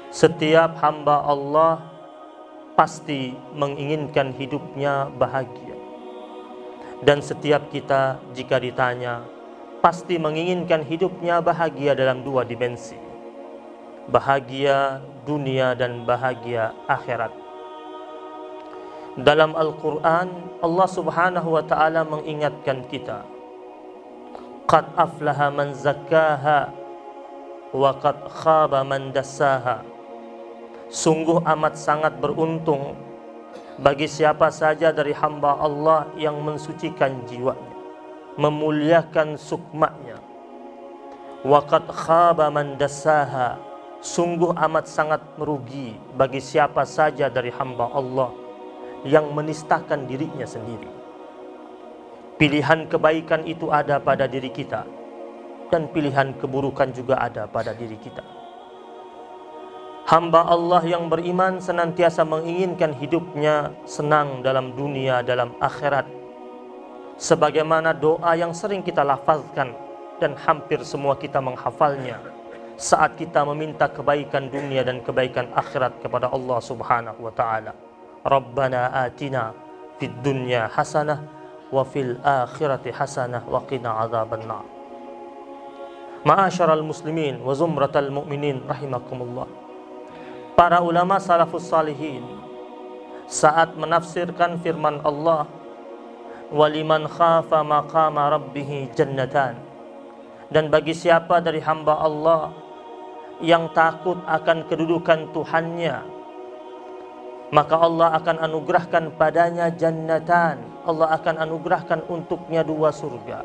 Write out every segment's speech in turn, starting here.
Setiap hamba Allah pasti menginginkan hidupnya bahagia. Dan setiap kita jika ditanya, pasti menginginkan hidupnya bahagia dalam dua dimensi. Bahagia dunia dan bahagia akhirat. Dalam Al-Quran, Allah subhanahu wa ta'ala mengingatkan kita, Qad aflaha man zakkaha wa qad khaba man dassaha. Sungguh amat sangat beruntung bagi siapa saja dari hamba Allah yang mensucikan jiwanya, memuliakan sukmanya. Wa qad khaba man dassaha. Sungguh amat sangat merugi bagi siapa saja dari hamba Allah yang menistakan dirinya sendiri. Pilihan kebaikan itu ada pada diri kita, dan pilihan keburukan juga ada pada diri kita. Hamba Allah yang beriman senantiasa menginginkan hidupnya senang dalam dunia, dalam akhirat. Sebagaimana doa yang sering kita lafazkan dan hampir semua kita menghafalnya saat kita meminta kebaikan dunia dan kebaikan akhirat kepada Allah subhanahu wa ta'ala. Rabbana atina fid dunya hasanah wa fil akhirati hasanah wa qina adzabannar. Ma'asyaral muslimin wa zumratal mu'minin rahimakumullah. Para ulama salafus salihin saat menafsirkan firman Allah, waliman khafa maqama rabbih jannatan, dan bagi siapa dari hamba Allah yang takut akan kedudukan Tuhannya, maka Allah akan anugerahkan padanya jannatan. Allah akan anugerahkan untuknya dua surga.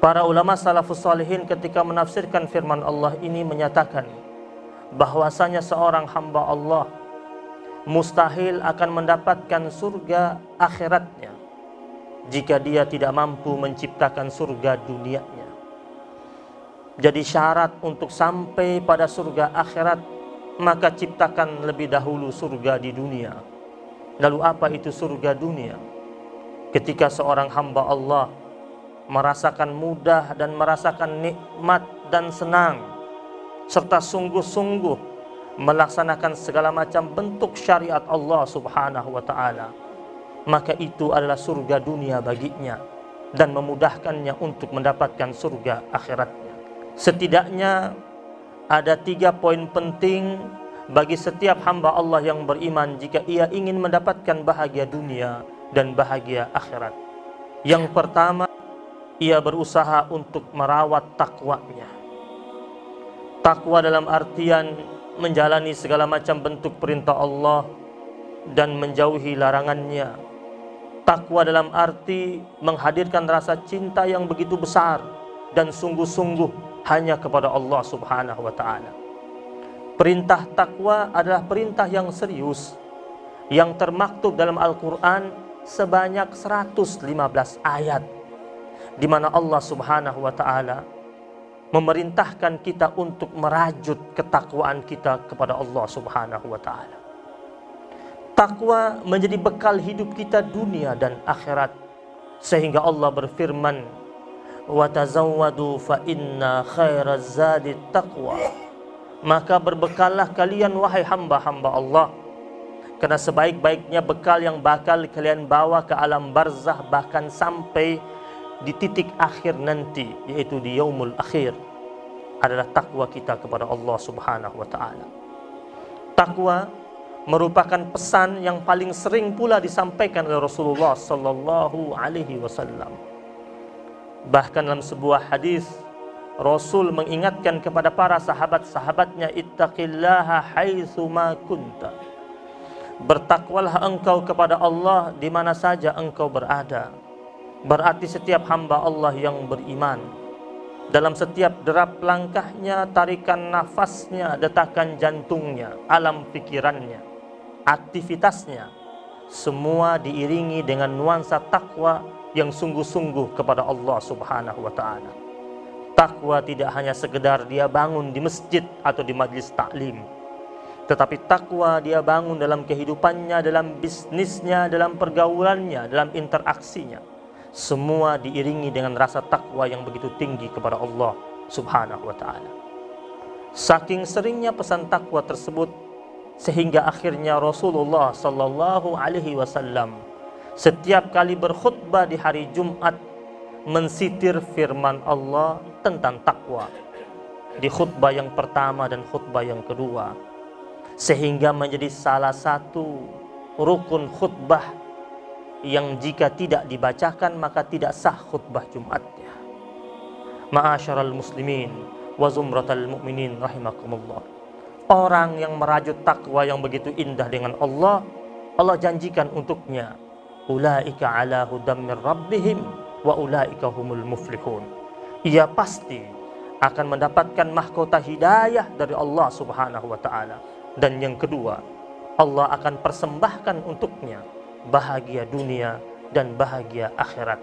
Para ulama salafus salihin ketika menafsirkan firman Allah ini menyatakan bahwasanya seorang hamba Allah mustahil akan mendapatkan surga akhiratnya jika dia tidak mampu menciptakan surga dunianya. Jadi syarat untuk sampai pada surga akhirat, maka ciptakan lebih dahulu surga di dunia. Lalu apa itu surga dunia? Ketika seorang hamba Allah merasakan mudah dan merasakan nikmat dan senang, serta sungguh-sungguh melaksanakan segala macam bentuk syariat Allah subhanahu wa ta'ala, maka itu adalah surga dunia baginya dan memudahkannya untuk mendapatkan surga akhiratnya. Setidaknya ada 3 poin penting bagi setiap hamba Allah yang beriman jika ia ingin mendapatkan bahagia dunia dan bahagia akhirat. Yang pertama, ia berusaha untuk merawat takwanya. Takwa dalam artian menjalani segala macam bentuk perintah Allah dan menjauhi larangannya. Takwa dalam arti menghadirkan rasa cinta yang begitu besar dan sungguh-sungguh hanya kepada Allah subhanahu wa ta'ala. Perintah takwa adalah perintah yang serius yang termaktub dalam Al-Quran sebanyak 115 ayat, di mana Allah subhanahu wa ta'ala memerintahkan kita untuk merajut ketakwaan kita kepada Allah subhanahu wa ta'ala. Takwa menjadi bekal hidup kita dunia dan akhirat, sehingga Allah berfirman, wa tazawwadu fa inna khairaz zadi taqwa. Maka berbekallah kalian wahai hamba-hamba Allah, karena sebaik-baiknya bekal yang bakal kalian bawa ke alam barzah, bahkan sampai di titik akhir nanti, yaitu di yaumul akhir, adalah takwa kita kepada Allah subhanahu wa ta'ala. Takwa merupakan pesan yang paling sering pula disampaikan oleh Rasulullah sallallahu alaihi wasallam. Bahkan dalam sebuah hadis, Rasul mengingatkan kepada para sahabat-sahabatnya, ittaqillaha haitsu ma kunta. Bertakwalah engkau kepada Allah di mana saja engkau berada. Berarti setiap hamba Allah yang beriman, dalam setiap derap langkahnya, tarikan nafasnya, detakan jantungnya, alam pikirannya, aktivitasnya, semua diiringi dengan nuansa takwa yang sungguh-sungguh kepada Allah subhanahu wa ta'ala. Takwa tidak hanya sekedar dia bangun di masjid atau di majlis taklim, tetapi takwa dia bangun dalam kehidupannya, dalam bisnisnya, dalam pergaulannya, dalam interaksinya. semua diiringi dengan rasa takwa yang begitu tinggi kepada Allah Subhanahu wa ta'ala. Saking seringnya pesan takwa tersebut, sehingga akhirnya Rasulullah sallallahu alaihi wasallam setiap kali berkhutbah di hari Jumat mensitir firman Allah tentang takwa di khutbah yang pertama dan khutbah yang kedua, sehingga menjadi salah satu rukun khutbah yang jika tidak dibacakan maka tidak sah khutbah Jumatnya. Ma'asyaral muslimin wa zumratal mu'minin rahimakumullah. Orang yang merajut takwa yang begitu indah dengan Allah, Allah janjikan untuknya, ulaika ala hudam min rabbihim wa ulaika humul muflihun. Ia pasti akan mendapatkan mahkota hidayah dari Allah Subhanahu wa ta'ala. Dan yang kedua, Allah akan persembahkan untuknya bahagia dunia dan bahagia akhirat,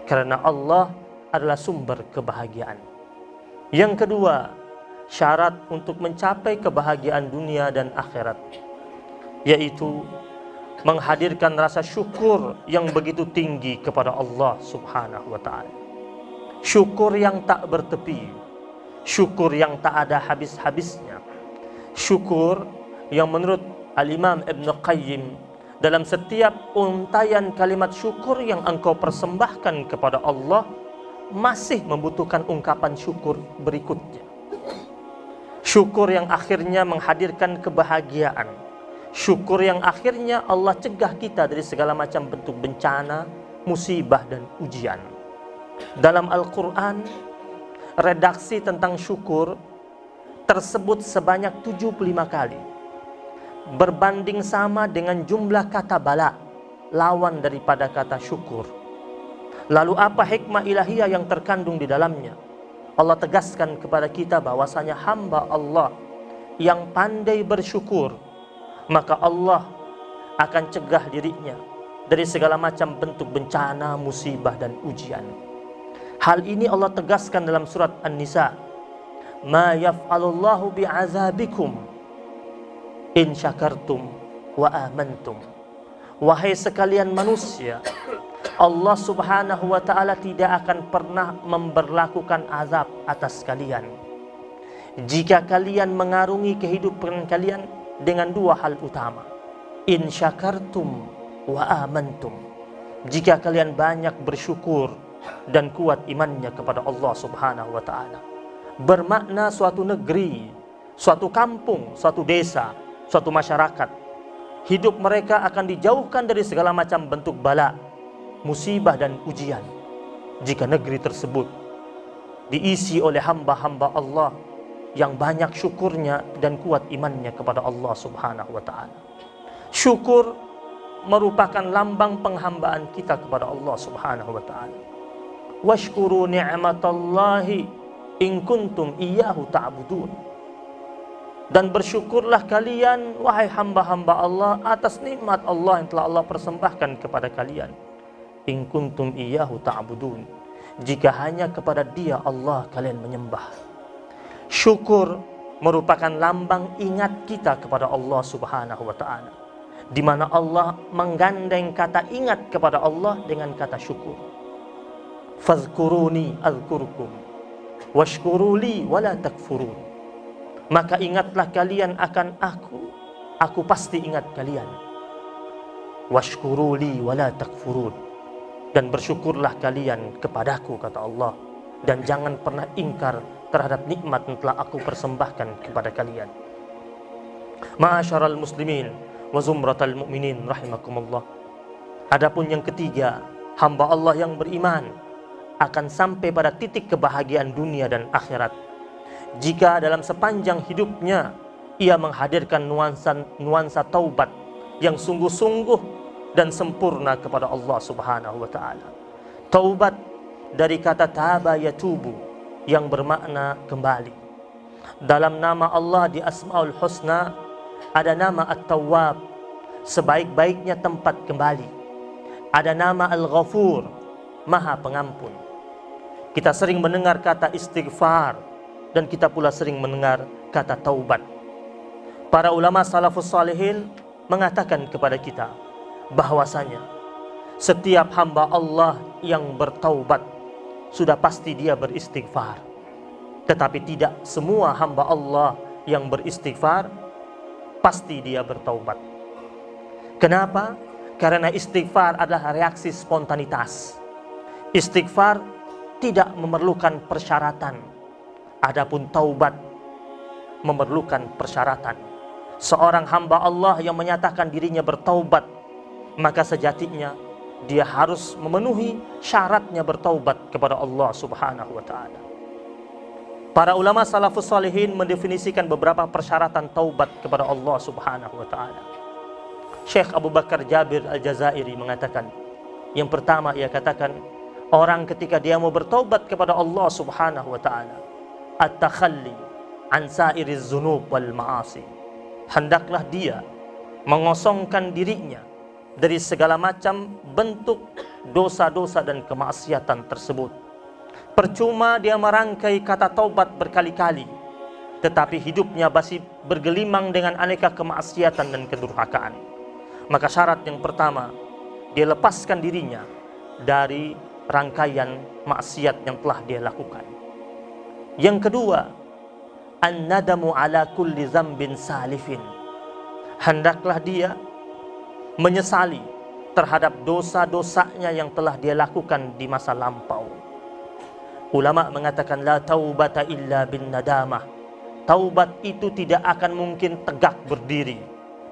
karena Allah adalah sumber kebahagiaan. Yang kedua, syarat untuk mencapai kebahagiaan dunia dan akhirat, yaitu menghadirkan rasa syukur yang begitu tinggi kepada Allah Subhanahu wa ta'ala. Syukur yang tak bertepi, syukur yang tak ada habis-habisnya, syukur yang menurut Al-Imam Ibn Qayyim, dalam setiap untayan kalimat syukur yang engkau persembahkan kepada Allah masih membutuhkan ungkapan syukur berikutnya. Syukur yang akhirnya menghadirkan kebahagiaan, syukur yang akhirnya Allah cegah kita dari segala macam bentuk bencana, musibah dan ujian. Dalam Al-Quran, redaksi tentang syukur tersebut sebanyak 75 kali, berbanding sama dengan jumlah kata bala, lawan daripada kata syukur. Lalu apa hikmah ilahiyah yang terkandung di dalamnya? Allah tegaskan kepada kita bahwasanya hamba Allah yang pandai bersyukur, maka Allah akan cegah dirinya dari segala macam bentuk bencana, musibah dan ujian. Hal ini Allah tegaskan dalam surat An-Nisa, ma yaf'alullahu bi'azabikum in syakartum wa amantum. Wahai sekalian manusia, Allah Subhanahu wa ta'ala tidak akan pernah memberlakukan azab atas kalian jika kalian mengarungi kehidupan kalian dengan dua hal utama, in syakartum wa amantum, jika kalian banyak bersyukur dan kuat imannya kepada Allah Subhanahu wa ta'ala. Bermakna suatu negeri, suatu kampung, suatu desa, suatu masyarakat, hidup mereka akan dijauhkan dari segala macam bentuk bala, musibah dan ujian jika negeri tersebut diisi oleh hamba-hamba Allah yang banyak syukurnya dan kuat imannya kepada Allah Subhanahu wa ta'ala. Syukur merupakan lambang penghambaan kita kepada Allah Subhanahu wa ta'ala. Washkuru ni'matallahi in kuntum iyyahu ta'budun. Dan bersyukurlah kalian, wahai hamba-hamba Allah, atas nikmat Allah yang telah Allah persembahkan kepada kalian. In kuntum iyyahu ta'budun, jika hanya kepada Dia Allah kalian menyembah. Syukur merupakan lambang ingat kita kepada Allah Subhanahu wa ta'ala, di mana Allah menggandeng kata ingat kepada Allah dengan kata syukur. Fazkuruni azkurkum washkuruli wala takfurun. Maka ingatlah kalian akan aku pasti ingat kalian. Washkuruli wala takfurun, dan bersyukurlah kalian kepadaku, kata Allah, dan jangan pernah ingkar terhadap nikmat yang telah aku persembahkan kepada kalian. Ma'asyaral muslimin wa zumratal mu'minin rahimakumullah. Adapun yang ketiga, hamba Allah yang beriman akan sampai pada titik kebahagiaan dunia dan akhirat jika dalam sepanjang hidupnya ia menghadirkan nuansa taubat yang sungguh-sungguh dan sempurna kepada Allah Subhanahu wa ta'ala. Taubat dari kata taba yatubu yang bermakna kembali. Dalam nama Allah di Asmaul Husna ada nama At-Tawwab, sebaik-baiknya tempat kembali. Ada nama Al-Ghafur, Maha Pengampun. Kita sering mendengar kata istighfar, dan kita pula sering mendengar kata taubat. Para ulama salafus salihin mengatakan kepada kita bahwasanya Setiap hamba Allah yang bertaubat sudah pasti dia beristighfar. Tetapi tidak semua hamba Allah yang beristighfar pasti dia bertaubat. Kenapa? Karena istighfar adalah reaksi spontanitas. Istighfar tidak memerlukan persyaratan. Adapun taubat memerlukan persyaratan. Seorang hamba Allah yang menyatakan dirinya bertaubat, maka sejatinya dia harus memenuhi syaratnya bertaubat kepada Allah Subhanahu wa taala. Para ulama salafus salihin mendefinisikan beberapa persyaratan taubat kepada Allah Subhanahu wa taala. Syekh Abu Bakar Jabir Al-Jazairi mengatakan, yang pertama ia katakan, orang ketika dia mau bertaubat kepada Allah Subhanahu wa taala, at-takhalli an sa'iriz dzunub wal ma'asi. Hendaklah dia mengosongkan dirinya dari segala macam bentuk dosa-dosa dan kemaksiatan tersebut. Percuma dia merangkai kata taubat berkali-kali, tetapi hidupnya masih bergelimang dengan aneka kemaksiatan dan kedurhakaan. Maka syarat yang pertama, dia lepaskan dirinya dari rangkaian maksiat yang telah dia lakukan. Yang kedua, an-nadamu ala kulli dzambin salifin. Hendaklah dia menyesali terhadap dosa-dosanya yang telah dia lakukan di masa lampau. Ulama mengatakan la taubata illa bin nadamah. Taubat itu tidak akan mungkin tegak berdiri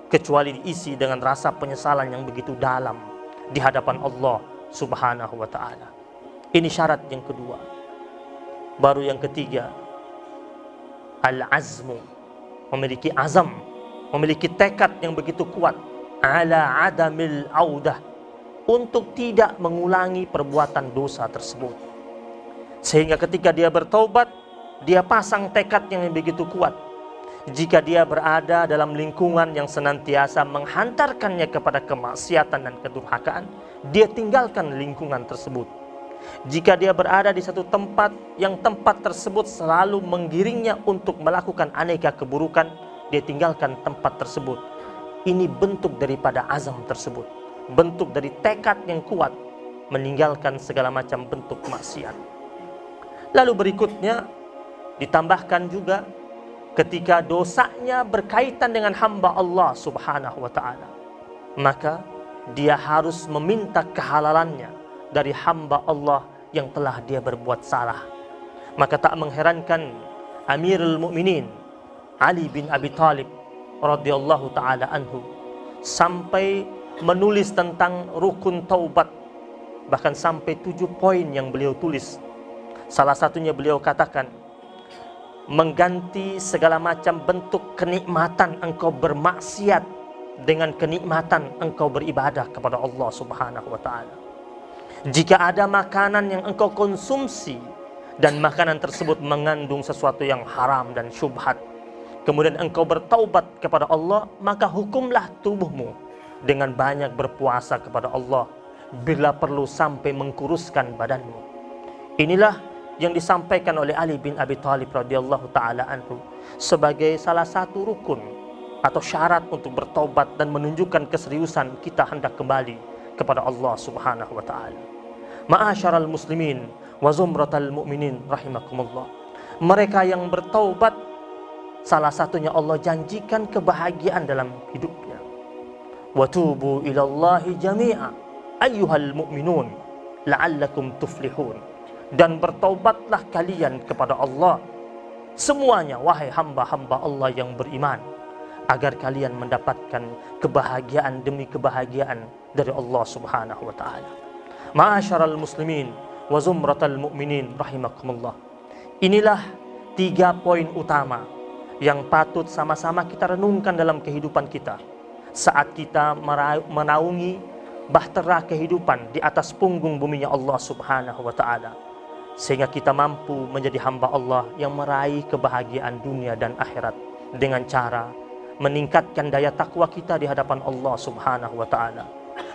kecuali diisi dengan rasa penyesalan yang begitu dalam di hadapan Allah Subhanahu wa taala. Ini syarat yang kedua. Baru yang ketiga, al-azmu, memiliki azam, memiliki tekad yang begitu kuat, ala adamil audah, untuk tidak mengulangi perbuatan dosa tersebut. Sehingga ketika dia bertaubat, dia pasang tekad yang begitu kuat. Jika dia berada dalam lingkungan yang senantiasa menghantarkannya kepada kemaksiatan dan kedurhakaan, dia tinggalkan lingkungan tersebut. Jika dia berada di satu tempat yang tempat tersebut selalu menggiringnya untuk melakukan aneka keburukan, dia tinggalkan tempat tersebut. Ini bentuk daripada azam tersebut, bentuk dari tekad yang kuat meninggalkan segala macam bentuk maksiat. Lalu berikutnya ditambahkan juga ketika dosanya berkaitan dengan hamba Allah Subhanahu wa taala, maka dia harus meminta kehalalannya dari hamba Allah yang telah dia berbuat salah. Maka tak mengherankan Amirul Mukminin Ali bin Abi Thalib radhiyallahu taala anhu sampai menulis tentang rukun taubat, bahkan sampai 7 poin yang beliau tulis. Salah satunya beliau katakan, mengganti segala macam bentuk kenikmatan engkau bermaksiat dengan kenikmatan engkau beribadah kepada Allah Subhanahu wa taala. Jika ada makanan yang engkau konsumsi dan makanan tersebut mengandung sesuatu yang haram dan syubhat, kemudian engkau bertaubat kepada Allah, maka hukumlah tubuhmu dengan banyak berpuasa kepada Allah, bila perlu sampai mengkuruskan badanmu. Inilah yang disampaikan oleh Ali bin Abi Thalib radhiyallahu taala anhu sebagai salah satu rukun atau syarat untuk bertobat dan menunjukkan keseriusan kita hendak kembali kepada Allah Subhanahu wa taala. Ma'asyaral muslimin wa zumratal mu'minin rahimakumullah. Mereka yang bertaubat, salah satunya Allah janjikan kebahagiaan dalam hidupnya. Wa tubu ilallahi jami'a ayyuhal mu'minun la'allakum tuflihun. Dan bertaubatlah kalian kepada Allah semuanya, wahai hamba-hamba Allah yang beriman, agar kalian mendapatkan kebahagiaan demi kebahagiaan dari Allah Subhanahu wa taala. Ma'asyaral muslimin wa zumratal mu'minin rahimakumullah. Inilah 3 poin utama yang patut sama-sama kita renungkan dalam kehidupan kita saat kita menaungi bahtera kehidupan di atas punggung buminya Allah Subhanahu wa taala, sehingga kita mampu menjadi hamba Allah yang meraih kebahagiaan dunia dan akhirat dengan cara meningkatkan daya takwa kita di hadapan Allah Subhanahu wa taala,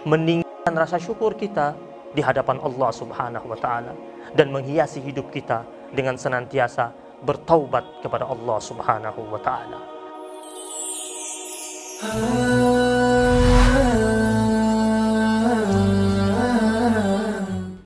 meningkatkan rasa syukur kita di hadapan Allah Subhanahu wa taala, dan menghiasi hidup kita dengan senantiasa bertaubat kepada Allah Subhanahu wa taala.